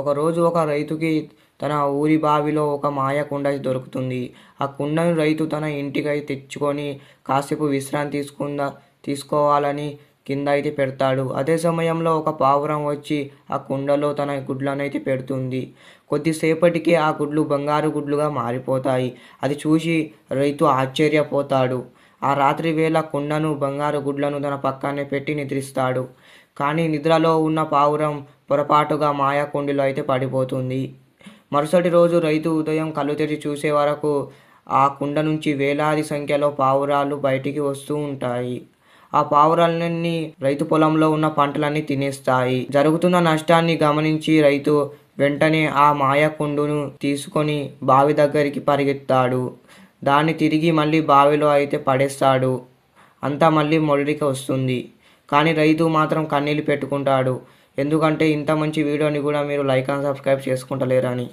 ఒకరోజు ఒక రైతుకి తన ఊరి బావిలో ఒక మాయ కుండ దొరుకుతుంది. ఆ కుండను రైతు తన ఇంటికి తెచ్చుకొని కాసేపు విశ్రాంతి తీసుకోవాలని కింద అయితే పెడతాడు. అదే సమయంలో ఒక పావురం వచ్చి ఆ కుండలో తన గుడ్లనైతే పెడుతుంది. కొద్దిసేపటికి ఆ గుడ్లు బంగారు గుడ్లుగా మారిపోతాయి. అది చూసి రైతు ఆశ్చర్యపోతాడు. ఆ రాత్రి వేళ కుండను బంగారు గుడ్లను తన పక్కనే పెట్టి నిద్రిస్తాడు. కానీ నిద్రలో ఉన్న పావురం పొరపాటుగా మాయా కుండలో అయితే పడిపోతుంది. మరుసటి రోజు రైతు ఉదయం కళ్ళు తెరిచి చూసే వరకు ఆ కుండ నుంచి వేలాది సంఖ్యలో పావురాలు బయటికి వస్తూ ఉంటాయి. ఆ పావురాలన్నీ రైతు పొలంలో ఉన్న పంటలన్నీ తినేస్తాయి. జరుగుతున్న నష్టాన్ని గమనించి రైతు వెంటనే ఆ మాయా కుండను తీసుకొని బావి దగ్గరికి పరిగెత్తాడు. దాన్ని తిరిగి మళ్ళీ బావిలో అయితే పడేస్తాడు. అంతా మళ్ళీ మొదటికి వస్తుంది. కానీ రైతు మాత్రం కన్నీళ్ళు పెట్టుకుంటాడు. ఎందుకంటే ఇంత మంచి వీడియోని కూడా మీరు లైక్ అండ్ సబ్స్క్రైబ్ చేసుకుంటలేరని.